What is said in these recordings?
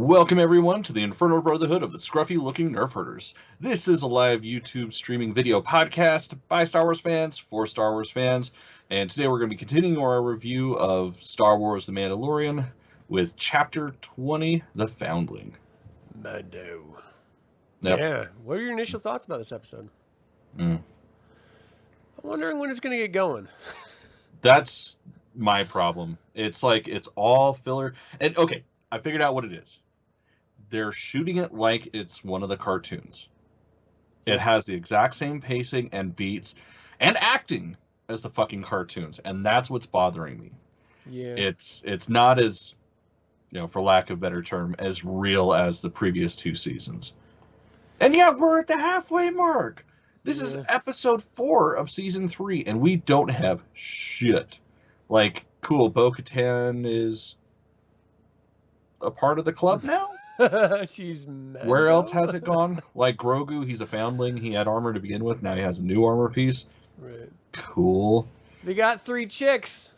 Welcome everyone to the Infernal Brotherhood of the Scruffy Looking Nerf Herders. This is a live YouTube streaming video podcast by Star Wars fans for Star Wars fans, and today we're going to be continuing our review of Star Wars The Mandalorian with Chapter 20, The Foundling. Mando. Yep. Yeah. What are your initial thoughts about this episode? Mm. I'm wondering when it's going to get going. That's my problem. It's like it's all filler. And okay, I figured out what it is. They're shooting it like it's one of the cartoons. It has the exact same pacing and beats and acting as the fucking cartoons, and that's what's bothering me. Yeah. It's not as, for lack of a better term, as real as the previous two seasons. And yeah, we're at the halfway mark. This is episode 4 of season 3, and we don't have shit. Like, cool, Bo-Katan is a part of the club now? She's mad. Where else has it gone? Like Grogu, he's a foundling. He had armor to begin with. Now he has a new armor piece. Right. Cool. They got 3 chicks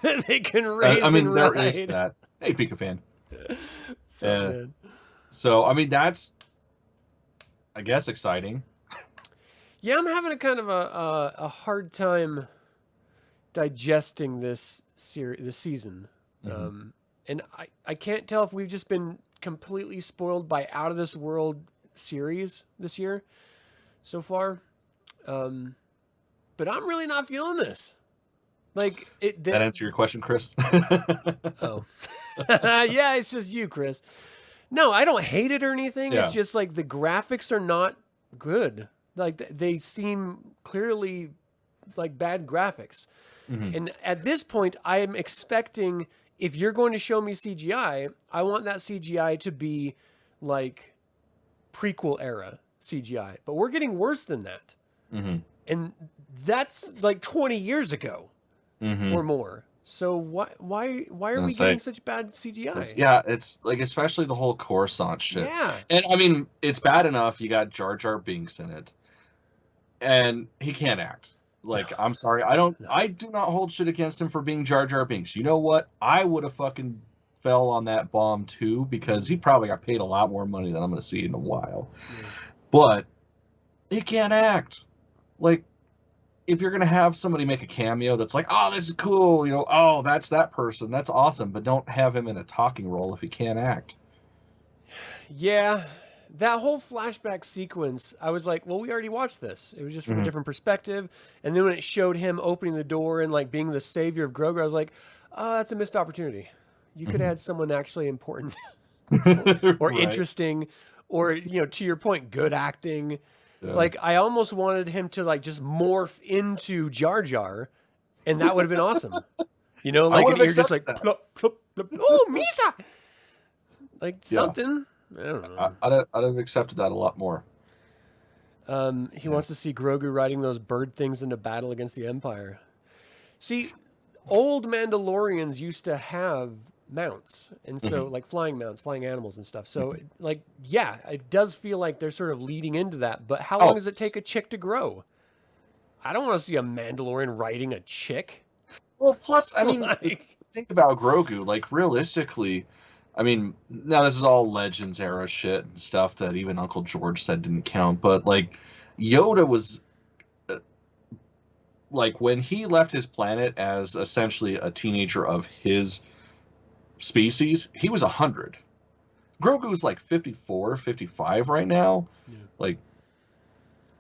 that they can raise and there ride. is that. Hey, Pika fan. So, that's, I guess, exciting. yeah, I'm having a kind of a hard time digesting this season. Mm-hmm. And I can't tell if we've just been completely spoiled by out of this world series this year so far. But I'm really not feeling this. Like That answer your question, Chris? Oh. Yeah, it's just you, Chris. No, I don't hate it or anything. Yeah. It's just like the graphics are not good. Like they seem clearly like bad graphics. Mm-hmm. And at this point, I am expecting, if you're going to show me CGI, I want that CGI to be like prequel era CGI. But we're getting worse than that. Mm-hmm. And that's like 20 years ago or more. So why are we getting such bad CGI? Yeah, it's like, especially the whole Coruscant shit. Yeah. And I mean, it's bad enough you got Jar Jar Binks in it. And he can't act. Like, I'm sorry, I do not hold shit against him for being Jar Jar Binks. You know what? I would have fucking fell on that bomb too, because he probably got paid a lot more money than I'm going to see in a while. Yeah. But he can't act. Like, if you're going to have somebody make a cameo that's like, oh, this is cool, oh, that's that person, that's awesome, but don't have him in a talking role if he can't act. Yeah. That whole flashback sequence, I was like, well, we already watched this. It was just from a different perspective. And then when it showed him opening the door and like being the savior of Grogu, I was like, oh, that's a missed opportunity. You could have had someone actually important or right. Interesting, or, to your point, good acting. Yeah. Like, I almost wanted him to like just morph into Jar Jar, and that would have been awesome. Like, and you're just like, plop, plop, plop. Oh, Misa! Like, something. I don't know. I'd have accepted that a lot more. He wants to see Grogu riding those bird things into battle against the Empire. See, old Mandalorians used to have mounts, and so like flying mounts, flying animals and stuff. So like, yeah, it does feel like they're sort of leading into that. But how long does it take a chick to grow? I don't want to see a Mandalorian riding a chick. Well, plus, I mean, think about Grogu. Like, realistically, I mean, now this is all Legends era shit and stuff that even Uncle George said didn't count. But, like, Yoda was, like, when he left his planet as essentially a teenager of his species, he was 100. Grogu's, like, 54, 55 right now. Yeah. Like,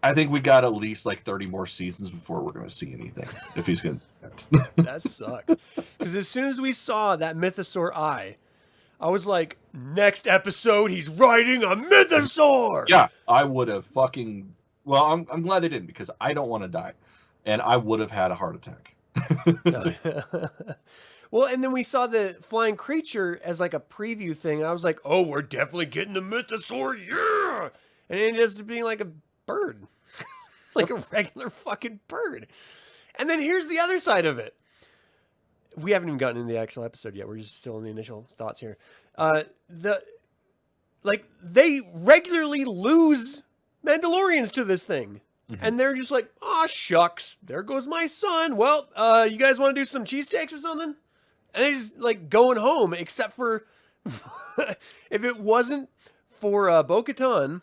I think we got at least, like, 30 more seasons before we're going to see anything, if he's going to. That sucks. Because as soon as we saw that Mythosaur eye, I was like, next episode, he's riding a Mythosaur! Yeah, I would have fucking... Well, I'm glad they didn't, because I don't want to die. And I would have had a heart attack. Well, and then we saw the flying creature as like a preview thing. And I was like, oh, we're definitely getting the Mythosaur, yeah! And it ended up being like a bird. Like a regular fucking bird. And then here's the other side of it. We haven't even gotten into the actual episode yet. We're just still in the initial thoughts here. They regularly lose Mandalorians to this thing. And they're just like, oh, shucks, there goes my son. Well, you guys want to do some cheesesteaks or something? And they just like going home, except for If it wasn't for Bo-Katan,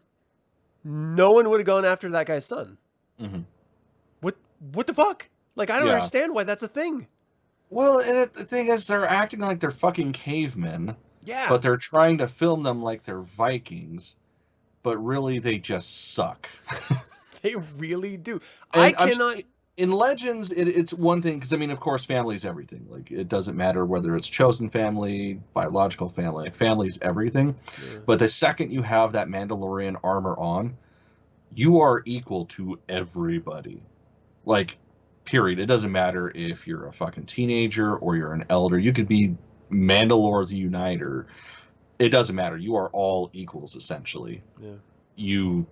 no one would have gone after that guy's son. Mm-hmm. What the fuck? Like, I don't Yeah. understand why that's a thing. Well, and the thing is, they're acting like they're fucking cavemen. Yeah. But they're trying to film them like they're Vikings. But really, they just suck. They really do. And, I cannot... in Legends, it's one thing, because, I mean, of course, family's everything. Like, it doesn't matter whether it's chosen family, biological family. Like, family's everything. Yeah. But the second you have that Mandalorian armor on, you are equal to everybody. Like, period. It doesn't matter if you're a fucking teenager or you're an elder. You could be Mandalore the Uniter. It doesn't matter. You are all equals, essentially. Yeah. You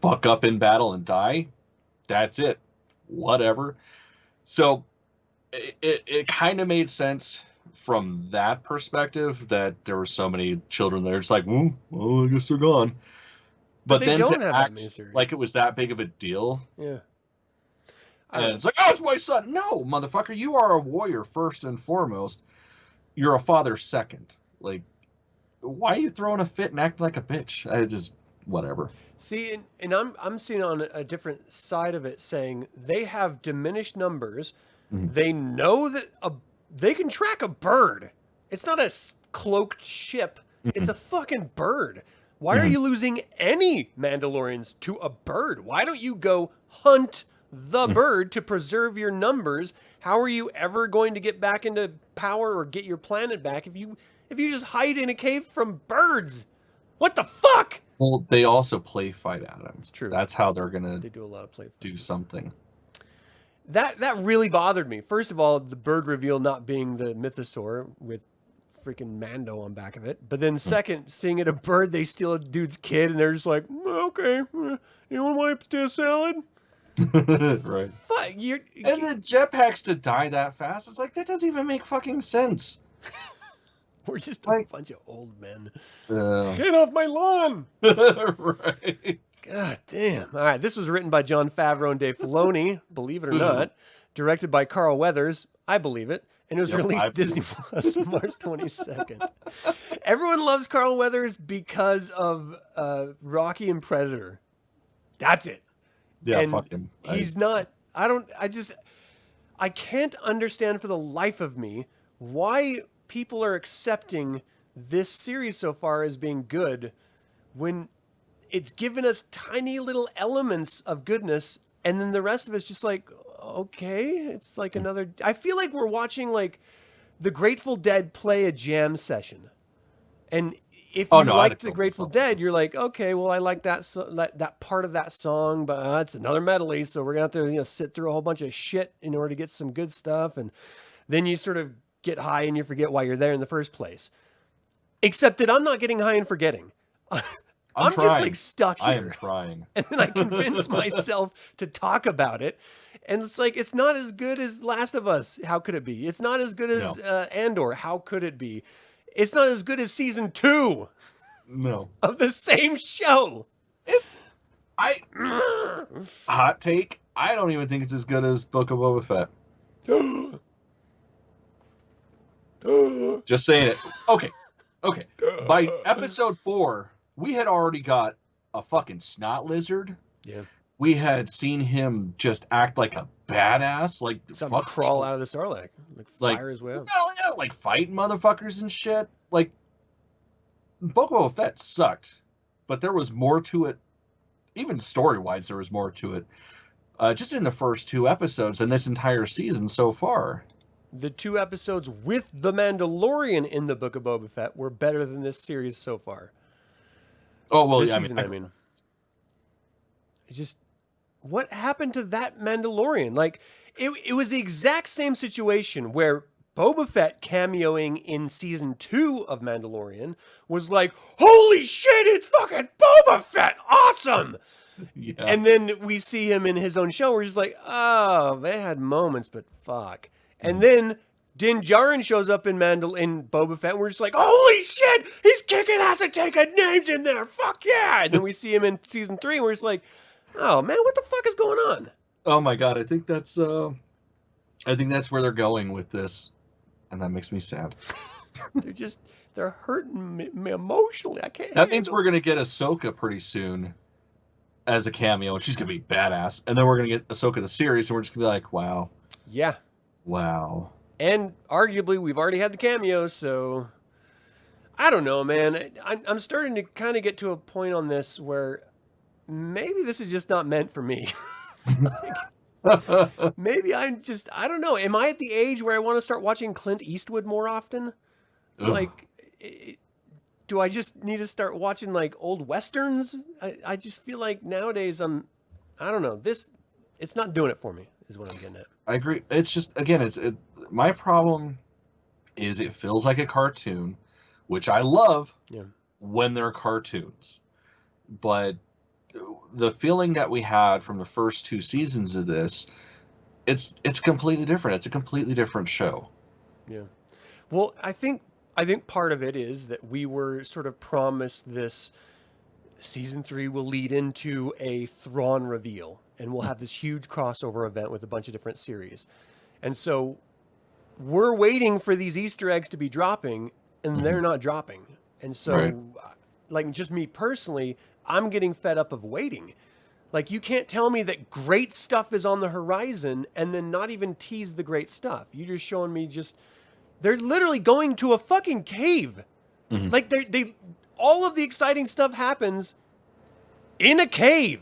fuck up in battle and die, that's it. Whatever. So it kind of made sense from that perspective that there were so many children there. It's like, well, I guess they're gone. But then to act like it was that big of a deal. Yeah. And it's like, oh, it's my son. No, motherfucker, you are a warrior first and foremost. You're a father second. Like, why are you throwing a fit and acting like a bitch? I just, whatever. See, and I'm seeing on a different side of it, saying they have diminished numbers. Mm-hmm. They know that they can track a bird. It's not a cloaked ship. Mm-hmm. It's a fucking bird. Why are you losing any Mandalorians to a bird? Why don't you go hunt the bird to preserve your numbers? How are you ever going to get back into power or get your planet back if you just hide in a cave from birds? What the fuck? Well, they also play fight at him. It's true. That's how they're gonna. They do a lot of play fight. Do something. That really bothered me. First of all, the bird reveal not being the mythosaur with freaking Mando on back of it. But then second, seeing it a bird, they steal a dude's kid, and they're just like, okay, you want a salad? Right. Fuck, and the jetpacks to die that fast, it's like, that doesn't even make fucking sense. We're just a bunch of old men. Get off my lawn! Right. God damn. All right, this was written by Jon Favreau and Dave Filoni, believe it or not. Directed by Carl Weathers, I believe it. And it was released Disney Plus March 22nd. Everyone loves Carl Weathers because of Rocky and Predator. That's it. Yeah, and fuck him. He's not... I can't understand for the life of me why people are accepting this series so far as being good when it's given us tiny little elements of goodness, and then the rest of it's just like, okay, it's like another... I feel like we're watching like the Grateful Dead play a jam session. And if you like the Grateful Dead, you're like, okay, well, I like that part of that song, but it's another medley, so we're going to have to sit through a whole bunch of shit in order to get some good stuff. And then you sort of get high and you forget why you're there in the first place. Except that I'm not getting high and forgetting. I'm just like stuck here. I am trying. And then I convince myself to talk about it. And it's like, it's not as good as Last of Us. How could it be? It's not as good as Andor. How could it be? It's not as good as season 2. No. Of the same show. Hot take. I don't even think it's as good as Book of Boba Fett. Just saying it. Okay. By episode 4, we had already got a fucking snot lizard. Yeah. We had seen him just act like a badass, like crawl out of the Sarlacc, like fire his way up. Yeah, like fighting motherfuckers and shit. Like, Book of Boba Fett sucked, but there was more to it. Even story-wise, there was more to it. Just in the first 2 episodes and this entire season so far. The 2 episodes with the Mandalorian in the Book of Boba Fett were better than this series so far. Oh, well, this yeah, season, I mean. It's just, what happened to that Mandalorian? Like, it was the exact same situation where Boba Fett cameoing in season 2 of Mandalorian was like, holy shit, it's fucking Boba Fett! Awesome! Yeah. And then we see him in his own show where he's like, oh, they had moments, but fuck. And then Din Djarin shows up in Boba Fett, and we're just like, holy shit, he's kicking ass and taking names in there, fuck yeah! And then we see him in season 3, and we're just like, oh man, what the fuck is going on? Oh my god, I think that's where they're going with this, and that makes me sad. They're hurting me emotionally. I can't. That means we're gonna get Ahsoka pretty soon as a cameo, and she's gonna be badass. And then we're gonna get Ahsoka the series, and we're just gonna be like, wow. Yeah. Wow. And arguably, we've already had the cameos, so I don't know, man. I'm starting to kind of get to a point on this where maybe this is just not meant for me. Maybe I don't know. Am I at the age where I want to start watching Clint Eastwood more often? Ugh. Like, do I just need to start watching like old Westerns? I just feel like nowadays I don't know. It's not doing it for me, is what I'm getting at. I agree. It's just, again, my problem is it feels like a cartoon, which I love when they're cartoons. But the feeling that we had from the first 2 seasons of this, it's completely different. It's a completely different show. Yeah. Well, I think part of it is that we were sort of promised this season 3 will lead into a Thrawn reveal, and we'll have this huge crossover event with a bunch of different series. And so we're waiting for these Easter eggs to be dropping, and they're not dropping. And so, like, just me personally, I'm getting fed up of waiting. Like, you can't tell me that great stuff is on the horizon and then not even tease the great stuff. You're just showing me they're literally going to a fucking cave. Like, they all of the exciting stuff happens in a cave.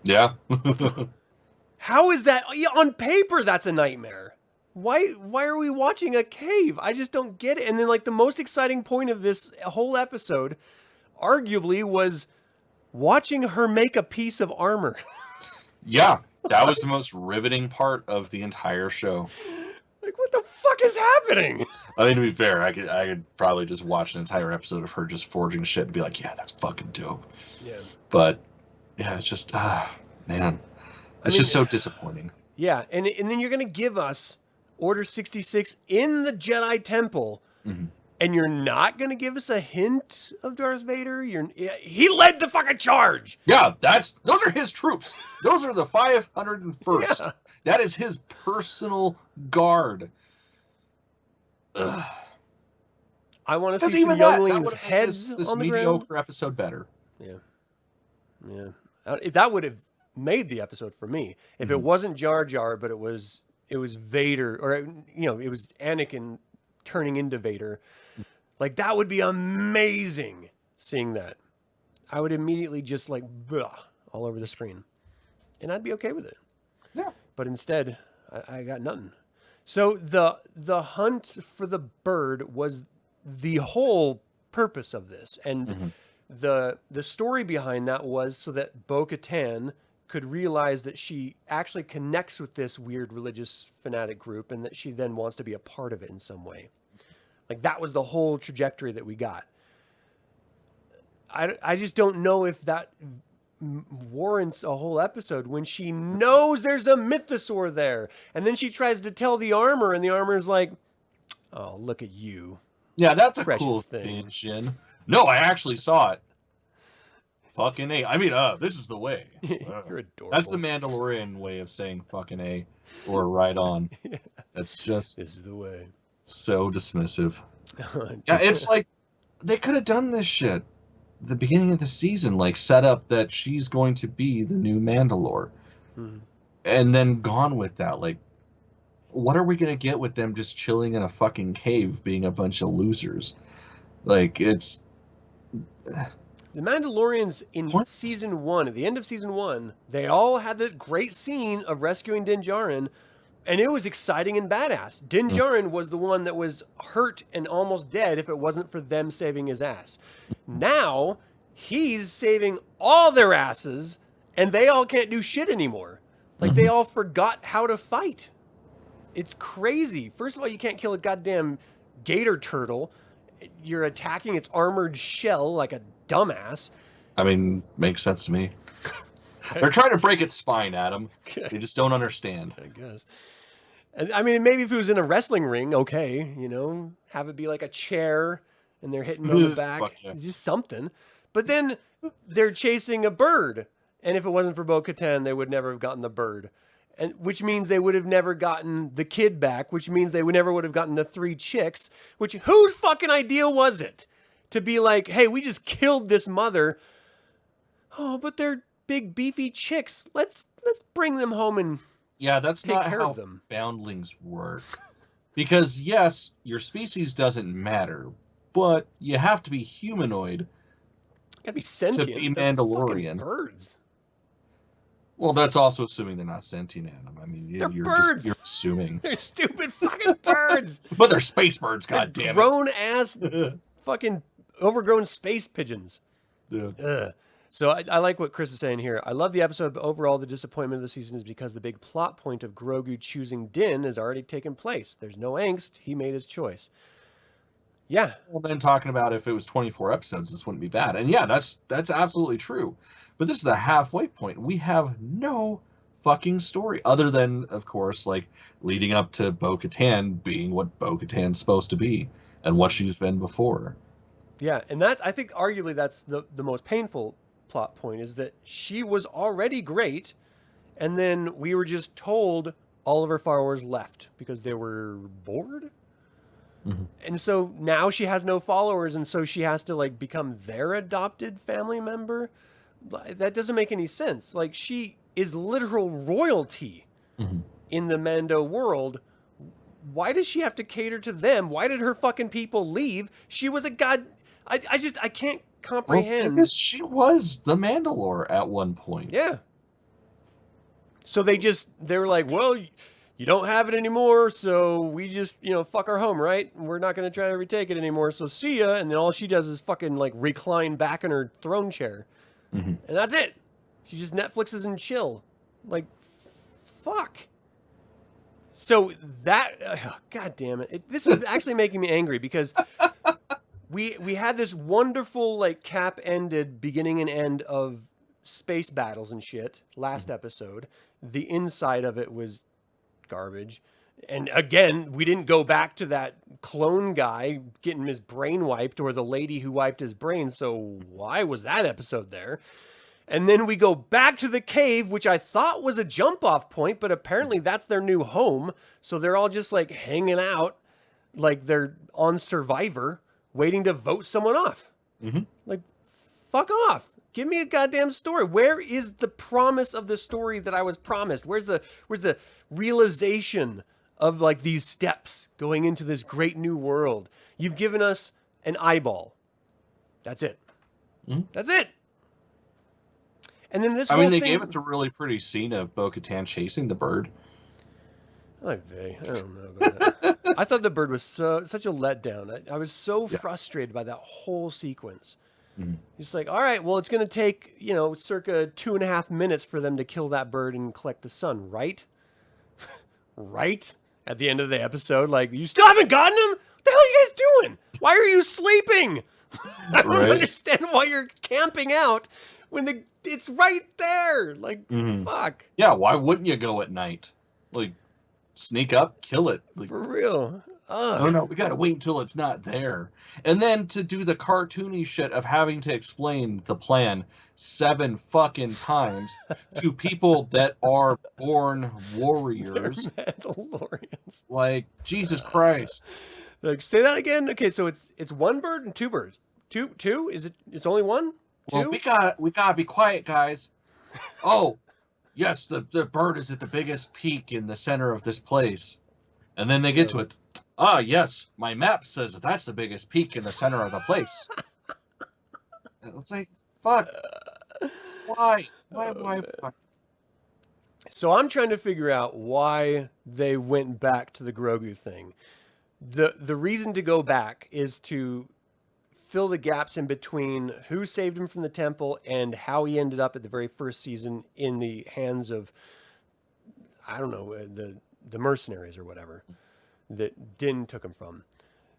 Yeah. How is that? On paper, that's a nightmare. Why are we watching a cave? I just don't get it. And then, like, the most exciting point of this whole episode, arguably, was watching her make a piece of armor. Yeah, that was the most riveting part of the entire show. Like, what the fuck is happening? I mean, to be fair, I could probably just watch an entire episode of her just forging shit and be like, yeah, that's fucking dope. Yeah. But, yeah, it's just, man. It's just so disappointing. Yeah, and then you're going to give us Order 66 in the Jedi Temple, and you're not going to give us a hint of Darth Vader? He led the fucking charge! Yeah, those are his troops. Those are the 501st. Yeah. That is his personal guard. Ugh. I want to see some younglings' heads this on the mediocre ground. episode better. Yeah. That would have made the episode for me. If it wasn't Jar Jar, but it was Vader, or, it was Anakin turning into Vader. Like, that would be amazing, seeing that. I would immediately just, like, all over the screen. And I'd be okay with it. Yeah. But instead, I got nothing. So the hunt for the bird was the whole purpose of this. And the story behind that was so that Bo-Katan could realize that she actually connects with this weird religious fanatic group, and that she then wants to be a part of it in some way. Like, that was the whole trajectory that we got. I just don't know if that warrants a whole episode when she knows there's a mythosaur there, and then she tries to tell the armor, and the armor's like, oh, look at you. Yeah, that's a Precious cool thing. Shin. No, I actually saw it. Fucking A. I mean, this is the way. You're adorable. That's the Mandalorian way of saying fucking A, or right on. That's just, this is the way. So dismissive. Yeah, it's like they could have done this shit the beginning of the season, like set up that she's going to be the new Mandalore, and then gone with that. Like, what are we gonna get with them just chilling in a fucking cave, being a bunch of losers? Like, it's the Mandalorians in season 1, at the end of season 1, they all had this great scene of rescuing Din Djarin. And it was exciting and badass. Din Djarin was the one that was hurt and almost dead if it wasn't for them saving his ass. Now, he's saving all their asses, and they all can't do shit anymore. Like, they all forgot how to fight. It's crazy. First of all, you can't kill a goddamn gator turtle. You're attacking its armored shell like a dumbass. I mean, makes sense to me. They're trying to break its spine, Adam. You just don't understand. I guess. I mean, maybe if it was in a wrestling ring, okay, have it be like a chair and they're hitting on the back. Yeah. It's just something. But then they're chasing a bird. And if it wasn't for Bo-Katan, they would never have gotten the bird. and which means they would have never gotten the kid back, which means they never would have gotten the 3 chicks, which whose fucking idea was it to be like, hey, we just killed this mother. Oh, but they're big beefy chicks. Let's bring them home and that's take not care how of them. foundlings work. Because yes, your species doesn't matter, but you have to be humanoid. Gotta be sentient. To be They're Mandalorian. Birds. Well, that's also assuming they're not sentient animals. I mean, they're birds. You're assuming. They're stupid fucking birds. But they're space birds, goddammit. Grown-ass fucking overgrown space pigeons. Yeah. Ugh. So I like what Chris is saying here. I love the episode, but overall the disappointment of the season is because the big plot point of Grogu choosing Din has already taken place. There's no angst. He made his choice. Yeah. Well, then talking about if it was 24 episodes, this wouldn't be bad. And yeah, that's absolutely true. But this is the halfway point. We have no fucking story other than, of course, like leading up to Bo-Katan being what Bo-Katan's supposed to be and what she's been before. Yeah, and that I think arguably that's the most painful plot point is that she was already great, and then we were just told all of her followers left because they were bored. Mm-hmm. And so now she has no followers, and so she has to like become their adopted family member. That doesn't make any sense. Like, she is literal royalty in the Mando world. Why does she have to cater to them? Why did her fucking people leave? She was a god. I can't comprehend. Well, because she was the Mandalore at one point. Yeah. So they were like, well, you don't have it anymore, so we just, fuck our home, right? We're not going to try to retake it anymore, so see ya. And then all she does is fucking, like, recline back in her throne chair. Mm-hmm. And that's it. She just Netflixes and chill. Like, fuck. So that, God damn it. This is actually making me angry because we had this wonderful, like, cap-ended beginning and end of space battles and shit last episode. The inside of it was garbage. And again, we didn't go back to that clone guy getting his brain wiped or the lady who wiped his brain. So why was that episode there? And then we go back to the cave, which I thought was a jump off point, but apparently that's their new home. So they're all just like hanging out like they're on Survivor waiting to vote someone off. Mm-hmm. Like, fuck off. Give me a goddamn story. Where is the promise of the story that I was promised? Where's the realization of like these steps going into this great new world? You've given us an eyeball. That's it. Mm-hmm. That's it. And then this I whole mean, they thing... gave us a really pretty scene of Bo-Katan chasing the bird. I don't know about that. I thought the bird was such a letdown. I was so frustrated by that whole sequence. Mm-hmm. It's like, all right, well, it's going to take, circa 2.5 minutes for them to kill that bird and collect the sun, right? Right? At the end of the episode, like, you still haven't gotten him? What the hell are you guys doing? Why are you sleeping? I don't understand why you're camping out when it's right there. Like, fuck. Yeah, why wouldn't you go at night? Like, sneak up, kill it. Like, for real. No, we gotta wait until it's not there. And then to do the cartoony shit of having to explain the plan 7 fucking times to people that are born warriors. They're Mandalorians. Like, Jesus Christ. Like, say that again? Okay, so it's one bird and 2 birds. Two? Is it? It's only one? 2? Well, we gotta be quiet, guys. Oh, yes, the bird is at the biggest peak in the center of this place. And then they get to it. Ah, yes, my map says that's the biggest peak in the center of the place. It's like, fuck. Why? Why? So I'm trying to figure out why they went back to the Grogu thing. The reason to go back is to fill the gaps in between who saved him from the temple and how he ended up at the very first season in the hands of, I don't know, the mercenaries or whatever that Din took him from.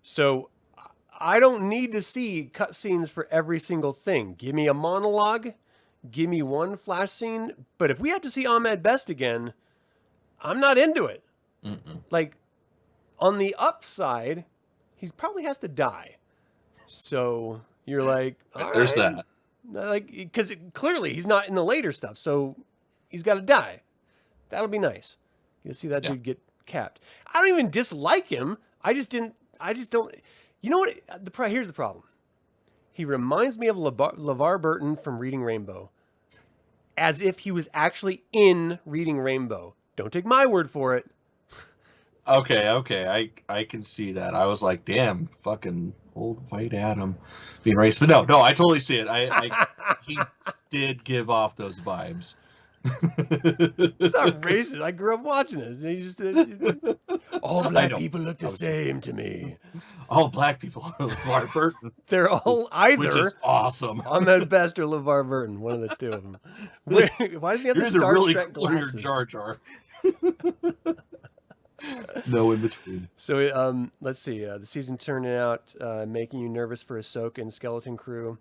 So I don't need to see cutscenes for every single thing. Give me a monologue, give me one flash scene. But if we have to see Ahmed Best again, I'm not into it. Like, on the upside, he probably has to die. So you're like, all there's right. that. Like, because clearly he's not in the later stuff, so he's got to die. That'll be nice. You'll see that dude get capped. I don't even dislike him. I just don't. You know what? Here's the problem. He reminds me of LeVar Burton from Reading Rainbow, as if he was actually in Reading Rainbow. Don't take my word for it. Okay. I can see that. I was like, damn, fucking old white Adam being racist. But no, I totally see it. He did give off those vibes. It's not racist. I grew up watching it. They just all black people look the same to me. All black people are LeVar Burton. They're all either, which is awesome. Ahmed Best or LeVar Burton, one of the two of them. Why does he have the Star really Trek glasses? Jar Jar. No in between. So let's see. The season turning out, making you nervous for Ahsoka and Skeleton Crew.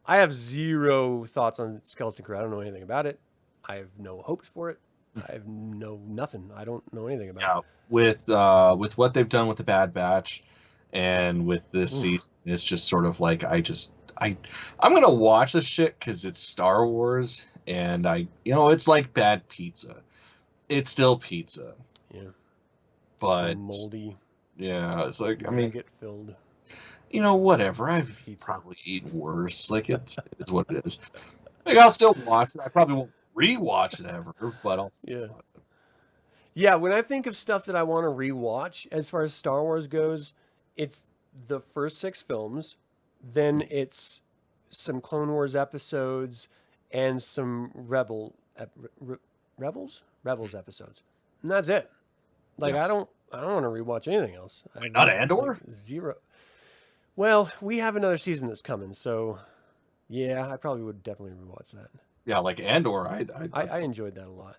I have zero thoughts on Skeleton Crew. I don't know anything about it. I have no hopes for it. I have nothing. I don't know anything about it. With what they've done with the Bad Batch and with this season, it's just sort of like I'm gonna watch this shit because it's Star Wars, and it's like bad pizza. It's still pizza. Yeah. But so moldy. Yeah, it's like get filled. Whatever. I've probably eaten worse. Like it's what it is. Like I'll still watch it. I probably won't rewatch it ever, but I'll still watch it. Yeah, when I think of stuff that I want to rewatch as far as Star Wars goes, it's the first 6 films, then it's some Clone Wars episodes and some Rebels episodes. And that's it. Like I don't want to rewatch anything else. Not Andor? Zero. Well, we have another season that's coming, so yeah, I probably would definitely rewatch that. Yeah, like Andor, I enjoyed that a lot.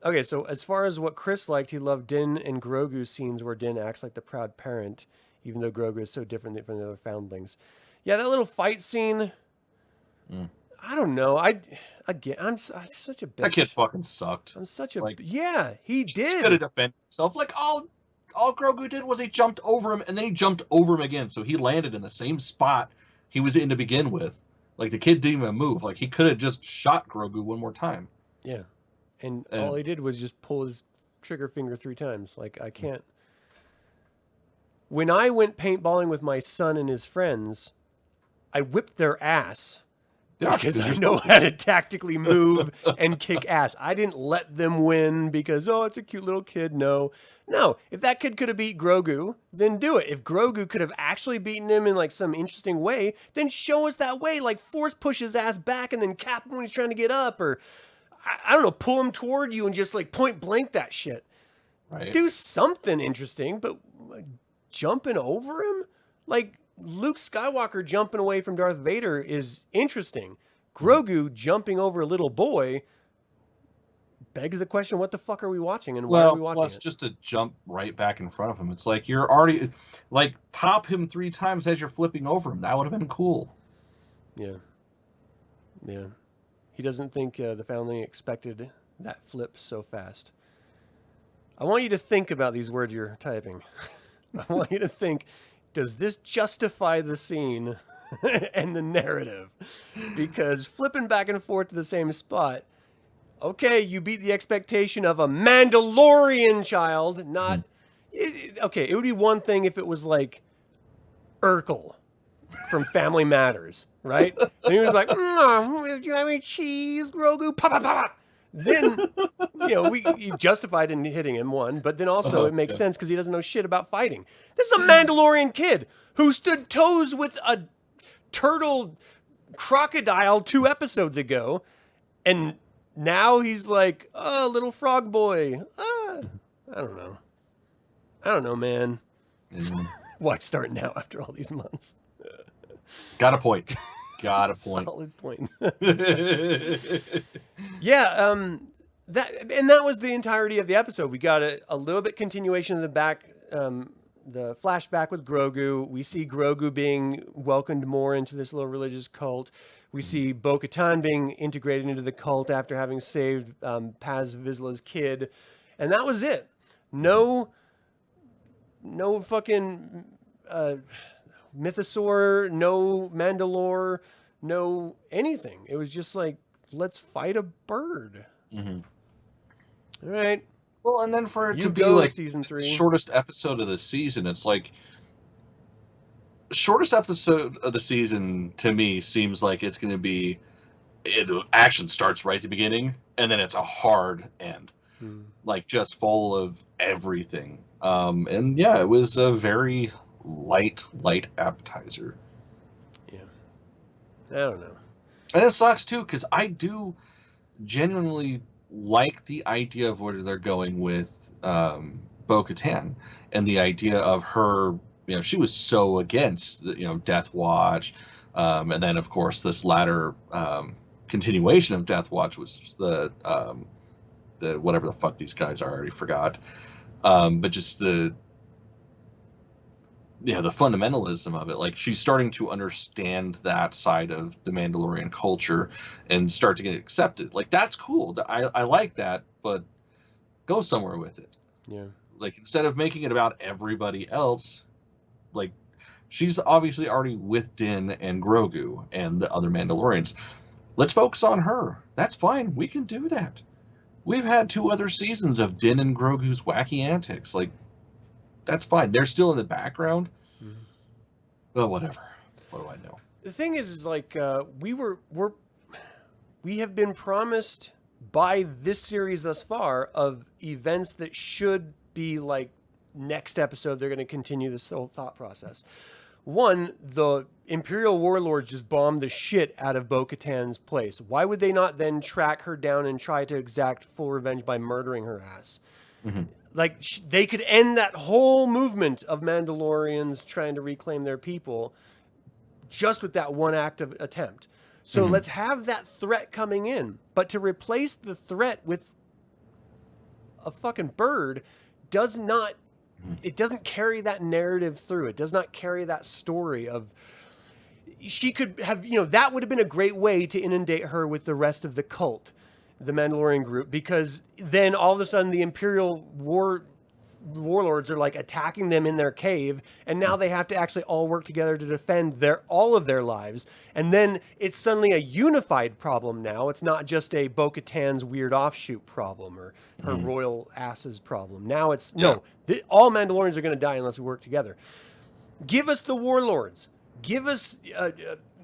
Okay, so as far as what Chris liked, he loved Din and Grogu scenes where Din acts like the proud parent, even though Grogu is so different from the other foundlings. Yeah, that little fight scene. I don't know. I'm such a bitch. That kid fucking sucked. I'm such a yeah. He did. He could have defended himself. Like all Grogu did was he jumped over him and then he jumped over him again, so he landed in the same spot he was in to begin with. Like the kid didn't even move. Like he could have just shot Grogu one more time. Yeah, and all he did was just pull his trigger finger 3 times. Like I can't. When I went paintballing with my son and his friends, I whipped their ass. Yeah, because I know how to tactically move and kick ass. I didn't let them win because, it's a cute little kid. No. If that kid could have beat Grogu, then do it. If Grogu could have actually beaten him in like some interesting way, then show us that way. Like force push his ass back and then cap him when he's trying to get up, or I don't know, pull him toward you and just like point blank that shit. Right. Do something interesting, but jumping over him, like. Luke Skywalker jumping away from Darth Vader is interesting. Grogu jumping over a little boy begs the question, what the fuck are we watching and why are we watching plus just to jump right back in front of him. It's like you're already, like, pop him 3 times as you're flipping over him. That would have been cool. Yeah. He doesn't think the Foundling expected that flip so fast. I want you to think about these words you're typing. I want you to think... Does this justify the scene and the narrative? Because flipping back and forth to the same spot, okay, you beat the expectation of a Mandalorian child, not... Okay, it would be one thing if it was like Urkel from Family Matters, right? And he was like, do you have any cheese, Grogu? Pop, pop, pop. Then, he justified in hitting him, one, but then also it makes sense because he doesn't know shit about fighting. This is a Mandalorian kid who stood toes with a turtle crocodile 2 episodes ago, and now he's like, little frog boy. I don't know, man. Why start now after all these months? Got a point. Solid point. Yeah, that was the entirety of the episode. We got a little bit continuation of the flashback with Grogu. We see Grogu being welcomed more into this little religious cult. We see Bo-Katan being integrated into the cult after having saved Paz Vizsla's kid, and that was it. No fucking Mythosaur, no Mandalore, no anything. It was just like, let's fight a bird. All right. Well, and then for it You to be go, like season the 3. shortest episode of the season, it's like shortest episode of the season to me seems like it's going to be action starts right at the beginning, and then it's a hard end, like just full of everything. And yeah, it was a very light appetizer. Yeah. I don't know. And it sucks too, because I do genuinely like the idea of where they're going with Bo-Katan, and the idea of her. She was so against Death Watch, and then of course this latter continuation of Death Watch was the whatever the fuck these guys are, I already forgot. But just the fundamentalism of it, like she's starting to understand that side of the Mandalorian culture and start to get accepted. Like that's cool. I like that, but go somewhere with it. Yeah. Like instead of making it about everybody else, like she's obviously already with Din and Grogu and the other Mandalorians. Let's focus on her. That's fine. We can do that. We've had 2 other seasons of Din and Grogu's wacky antics. Like, that's fine. They're still in the background. Mm-hmm. Well, whatever. What do I know? The thing is like we have been promised by this series thus far of events that should be like next episode. They're going to continue this whole thought process. One, the Imperial warlords just bombed the shit out of Bo-Katan's place. Why would they not then track her down and try to exact full revenge by murdering her ass? Mm-hmm. Like, they could end that whole movement of Mandalorians trying to reclaim their people just with that one act of attempt. So let's have that threat coming in. But to replace the threat with a fucking bird doesn't carry that narrative through. It does not carry that story of... She could have, that would have been a great way to inundate her with the rest of the cult, the Mandalorian group, because then all of a sudden the Imperial warlords are like attacking them in their cave, and now they have to actually all work together to defend all of their lives. And then it's suddenly a unified problem now. It's not just a Bo-Katan's weird offshoot problem or her royal asses problem. Now it's, all Mandalorians are going to die unless we work together. Give us the warlords. Give us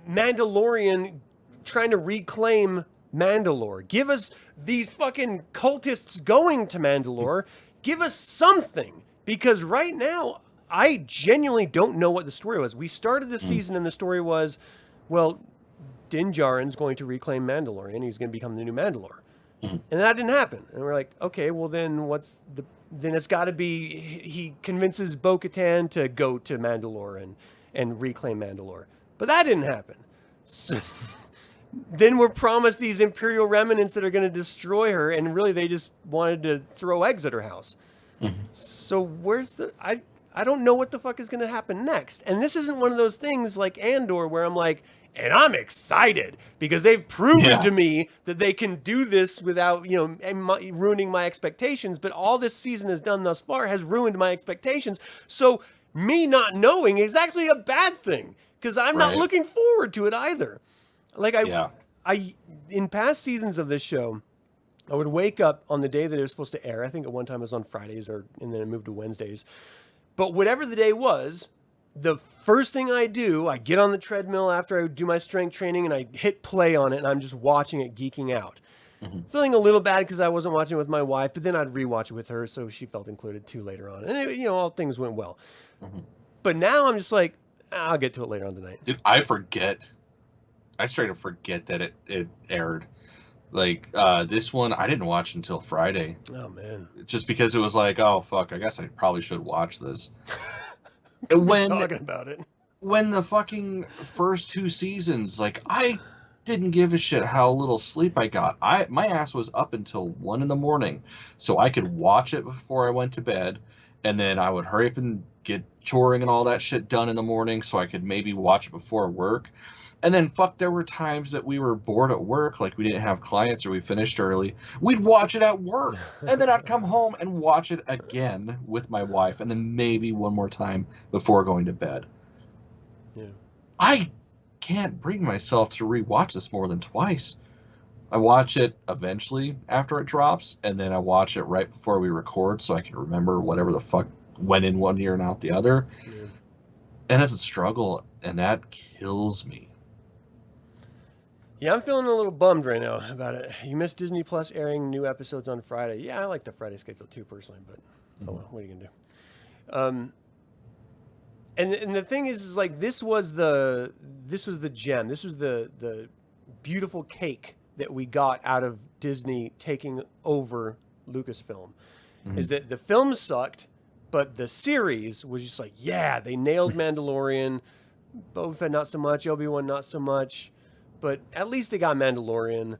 Mandalorian trying to reclaim Mandalore. Give us these fucking cultists going to Mandalore. Give us something. Because right now, I genuinely don't know what the story was. We started the season and the story was, well, Din Djarin's going to reclaim Mandalore and he's going to become the new Mandalore. And that didn't happen. And we're like, okay, well then then it's got to be he convinces Bo-Katan to go to Mandalore and reclaim Mandalore. But that didn't happen. So then we're promised these Imperial remnants that are going to destroy her, and really they just wanted to throw eggs at her house. So where's I don't know what the fuck is going to happen next. And this isn't one of those things like Andor where I'm like, and I'm excited because they've proven to me that they can do this without, ruining my expectations. But all this season has done thus far has ruined my expectations. So me not knowing is actually a bad thing because I'm not looking forward to it either. Like I in past seasons of this show, I would wake up on the day that it was supposed to air. I think at one time it was on Fridays and then it moved to Wednesdays. But whatever the day was, the first thing I do, I get on the treadmill after I do my strength training and I hit play on it and I'm just watching it, geeking out. Feeling a little bad because I wasn't watching it with my wife, but then I'd rewatch it with her, so she felt included too later on. And, all things went well. But now I'm just like, I'll get to it later on tonight. Dude, I forget. I straight up forget that it aired. Like, this one, I didn't watch until Friday. Oh, man. Just because it was like, oh, fuck, I guess I probably should watch this. Talking about it. When the fucking first 2 seasons, like, I didn't give a shit how little sleep I got. My ass was up until 1 a.m, so I could watch it before I went to bed, and then I would hurry up and get choring and all that shit done in the morning so I could maybe watch it before work. And then, there were times that we were bored at work, like we didn't have clients or we finished early. We'd watch it at work. And then I'd come home and watch it again with my wife, and then maybe one more time before going to bed. Yeah. I can't bring myself to rewatch this more than twice. I watch it eventually after it drops, and then I watch it right before we record so I can remember whatever the fuck went in one ear and out the other. Yeah. And it's a struggle, and that kills me. Yeah, I'm feeling a little bummed right now about it. You missed Disney Plus airing new episodes on Friday. Yeah, I like the Friday schedule too, personally, but oh well, what are you gonna do? And the thing is like this was the gem. This was the beautiful cake that we got out of Disney taking over Lucasfilm. Is that the film sucked, but the series was just like, yeah, they nailed Mandalorian. Boba Fett not so much, Obi-Wan not so much, but at least they got Mandalorian.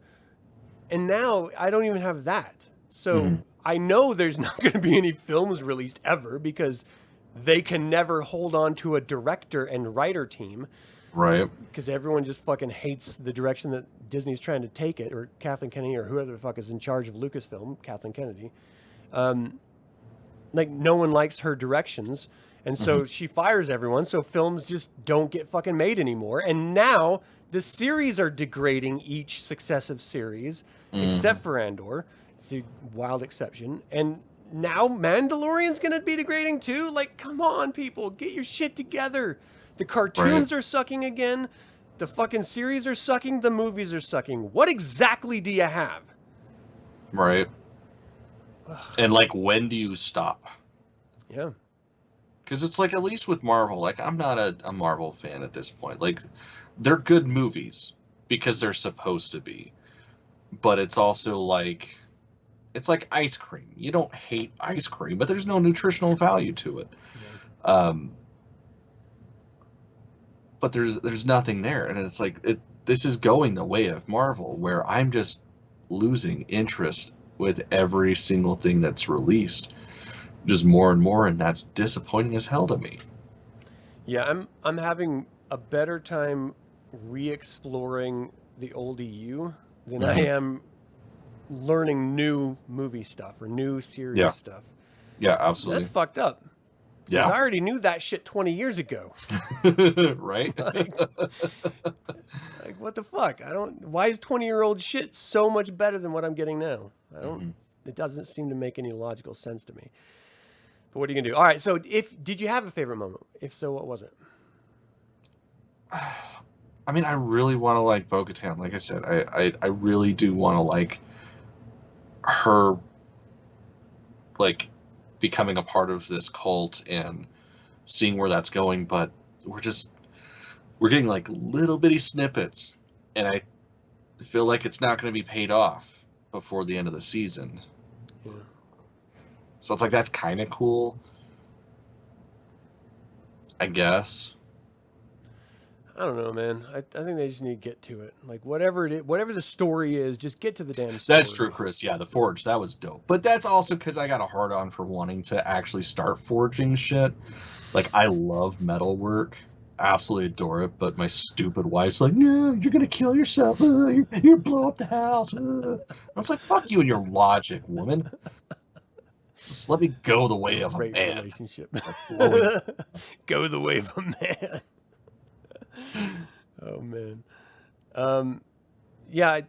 And now I don't even have that. So I know there's not going to be any films released ever because they can never hold on to a director and writer team. Right. Because everyone just fucking hates the direction that Disney's trying to take it, or Kathleen Kennedy, or whoever the fuck is in charge of Lucasfilm, Kathleen Kennedy. Like, no one likes her directions. And so she fires everyone, so films just don't get fucking made anymore. And now the series are degrading each successive series, except for Andor. It's a wild exception. And now Mandalorian's going to be degrading too? Like, come on, people, get your shit together. The cartoons are sucking again. The fucking series are sucking. The movies are sucking. What exactly do you have? Right. And, like, when do you stop? Yeah. Because it's like, at least with Marvel, like, I'm not a Marvel fan at this point. Like, they're good movies because they're supposed to be. But it's also like, it's like ice cream. You don't hate ice cream, but there's no nutritional value to it. Yeah. But there's nothing there. And it's like, this is going the way of Marvel, where I'm just losing interest with every single thing that's released. Just more and more, and that's disappointing as hell to me. Yeah, I'm having a better time re-exploring the old EU than I am learning new movie stuff or new series stuff. Yeah, absolutely. That's fucked up. Yeah, I already knew that shit 20 years ago. Right? like, what the fuck? Why is 20-year-old shit so much better than what I'm getting now? It doesn't seem to make any logical sense to me. But what are you gonna do? All right. So, did you have a favorite moment? If so, what was it? I mean, I really want to like Bo-Katan. Like I said, I really do want to like her, like, becoming a part of this cult and seeing where that's going. But we're getting like little bitty snippets, and I feel like it's not going to be paid off before the end of the season. Yeah. So it's like, that's kind of cool, I guess. I don't know, man. I think they just need to get to it. Like, whatever the story is, just get to the damn story. That's true, Chris. Yeah, the Forge, that was dope. But that's also because I got a hard on for wanting to actually start forging shit. Like, I love metalwork. Absolutely adore it. But my stupid wife's like, no, you're going to kill yourself. You're going to blow up the house. I was like, fuck you and your logic, woman. Just let me go the way of a man. Relationship. Go the way of a man. Oh man. Yeah,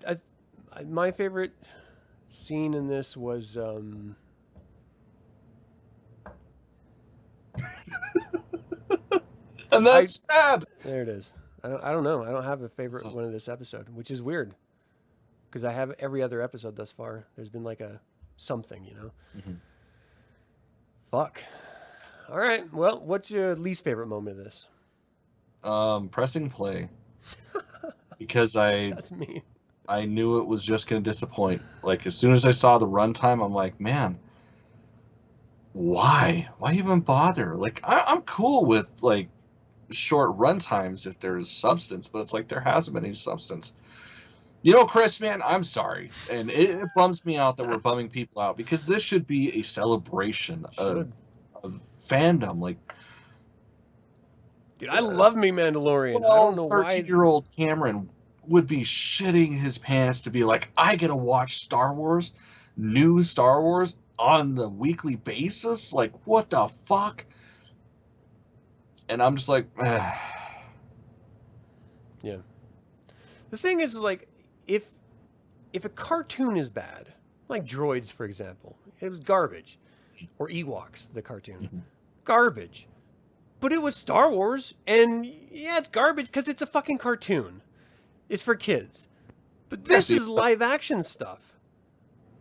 my favorite scene in this was and that's sad. There it is. I don't know. I don't have a favorite one of this episode, which is weird because I have every other episode thus far. There's been like a something, you know. Fuck. All right. Well, what's your least favorite moment of this? Pressing play. Because That's mean. I knew it was just going to disappoint. Like, as soon as I saw the runtime, I'm like, man, why? Why even bother? Like, I'm cool with, like, short runtimes if there's substance, but it's like there hasn't been any substance. You know, Chris, man, I'm sorry. And it bums me out that we're bumming people out, because this should be a celebration of fandom. Like, dude, I love me Mandalorian. I don't know why 13-year-old Cameron would be shitting his pants to be like, I get to watch Star Wars, new Star Wars, on the weekly basis? Like, what the fuck? And I'm just like, yeah. The thing is, like, if if a cartoon is bad, like Droids, for example, it was garbage, or Ewoks, the cartoon, garbage. But it was Star Wars, and yeah, it's garbage because it's a fucking cartoon. It's for kids. But this is live action stuff.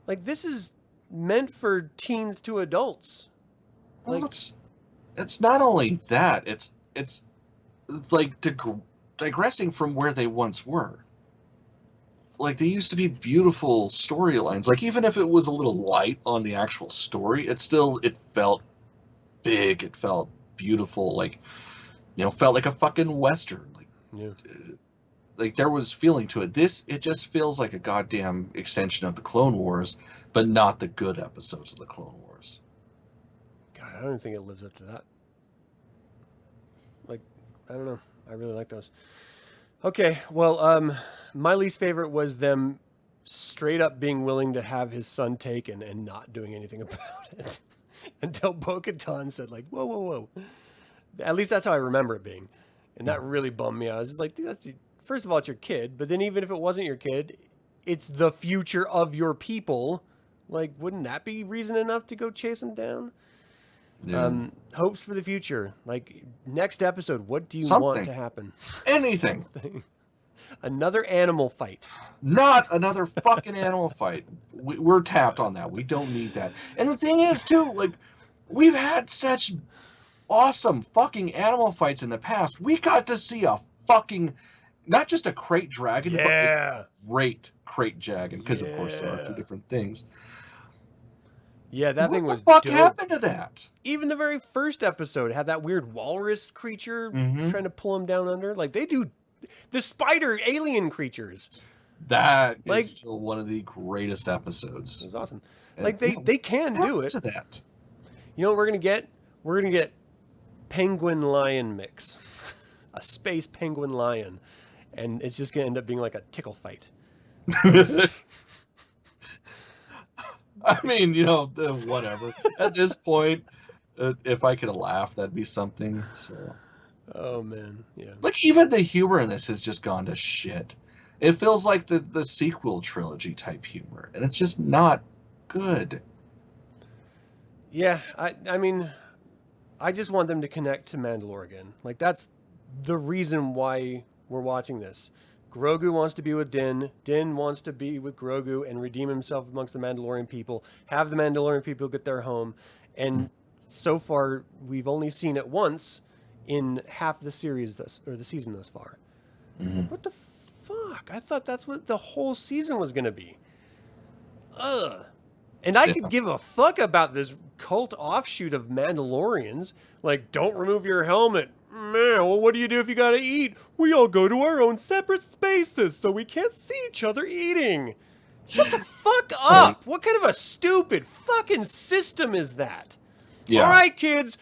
Like, this is meant for teens to adults. Well, like, it's not only that. It's like digressing from where they once were. Like, they used to be beautiful storylines. Like, even if it was a little light on the actual story, it felt big. It felt beautiful. Like, felt like a fucking Western. Like, yeah. Like, there was feeling to it. It just feels like a goddamn extension of the Clone Wars, but not the good episodes of the Clone Wars. God, I don't even think it lives up to that. Like, I don't know. I really like those. Okay, well, my least favorite was them straight up being willing to have his son taken and not doing anything about it. Until Bo-Katan said, like, whoa, whoa, whoa. At least that's how I remember it being. And that really bummed me out. I was just like, dude, first of all, it's your kid. But then even if it wasn't your kid, it's the future of your people. Like, wouldn't that be reason enough to go chase him down? Yeah. Hopes for the future. Like, next episode, what do you want to happen? Anything. Another animal fight. Not another fucking animal fight. We're tapped on that. We don't need that. And the thing is, too, like, we've had such awesome fucking animal fights in the past. We got to see a fucking, not just a crate dragon, but a great crate dragon. Because, of course, there are two different things. Yeah, that thing was dope. What the fuck dope. happened to that? Even the very first episode had that weird walrus creature trying to pull him down under. Like, they do the spider alien creatures. That is still one of the greatest episodes. It was awesome. Like, they can do it. To that. You know what we're going to get? We're going to get penguin lion mix. A space penguin lion. And it's just going to end up being like a tickle fight. I mean, whatever. At this point, if I could laugh, that'd be something. So. Oh, man. Yeah. Like, even the humor in this has just gone to shit. It feels like the sequel trilogy type humor, and it's just not good. Yeah, I mean, I just want them to connect to Mandalorian. Like, that's the reason why we're watching this. Grogu wants to be with Din. Din wants to be with Grogu and redeem himself amongst the Mandalorian people. Have the Mandalorian people get their home. And so far, we've only seen it once in half the series the season thus far. Like, what the fuck? I thought that's what the whole season was going to be. Ugh. And I could give a fuck about this cult offshoot of Mandalorians. Like, don't remove your helmet. Man, well, what do you do if you gotta eat? We all go to our own separate spaces so we can't see each other eating. Shut the fuck up. What kind of a stupid fucking system is that? Yeah. All right, kids,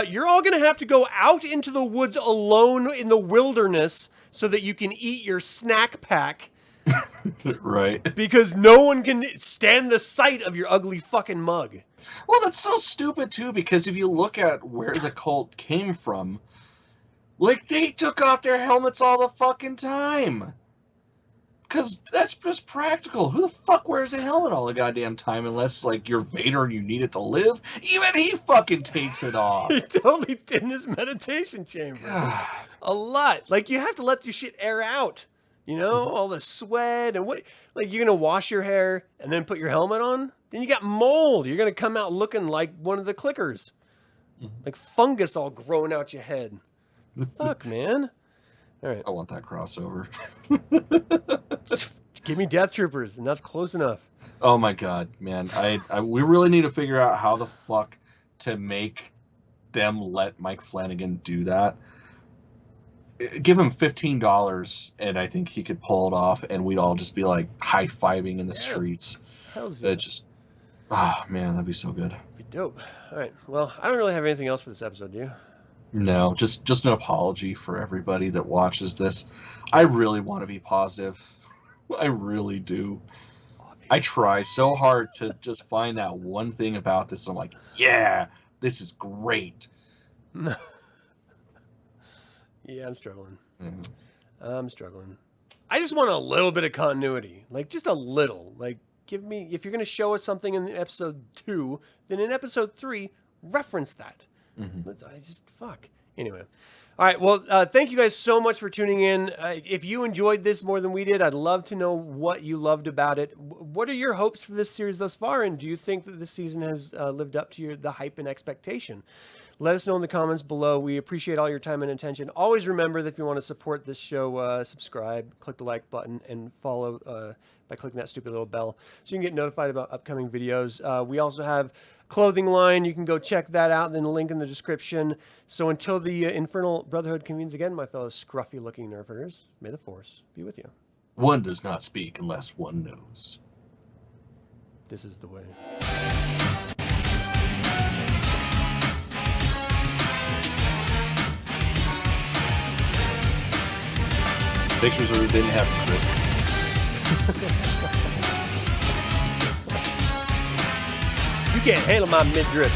you're all going to have to go out into the woods alone in the wilderness so that you can eat your snack pack. Right. Because no one can stand the sight of your ugly fucking mug. Well, that's so stupid, too, because if you look at where the cult came from, like, they took off their helmets all the fucking time. Because that's just practical. Who the fuck wears a helmet all the goddamn time unless, like, you're Vader and you need it to live? Even he fucking takes it off. He totally did in his meditation chamber. A lot. Like, you have to let your shit air out. You know, all the sweat and what. Like, you're going to wash your hair and then put your helmet on? Then you got mold. You're going to come out looking like one of the clickers. Like fungus all growing out your head. Fuck, man. All right. I want that crossover. Give me Death Troopers, and that's close enough. Oh my god, man. We really need to figure out how the fuck to make them let Mike Flanagan do that. Give him $15, and I think he could pull it off, and we'd all just be like high-fiving in the streets. Hell's yeah. Man, that'd be so good. Be dope. All right. Well, I don't really have anything else for this episode, do you? No, just an apology for everybody that watches this. I really want to be positive. I really do. Obviously. I try so hard to just find that one thing about this. I'm like, yeah, this is great. Yeah, I'm struggling. I'm struggling. I just want a little bit of continuity, like just a little. Like, give me, if you're going to show us something in episode 2, then in episode 3, reference that. I just fuck. Anyway. All right. Well, thank you guys so much for tuning in. If you enjoyed this more than we did, I'd love to know what you loved about it. What are your hopes for this series thus far? And do you think that this season has lived up to the hype and expectation? Let us know in the comments below. We appreciate all your time and attention. Always remember that if you want to support this show, subscribe, click the like button, and follow by clicking that stupid little bell so you can get notified about upcoming videos. We also have clothing line. You can go check that out. Then the link in the description. So until the Infernal Brotherhood convenes again, my fellow scruffy looking Nerf Herders, may the Force be with you. One does not speak unless one knows. This is the way. Pictures of it didn't happen, Chris. You can't handle my midriff.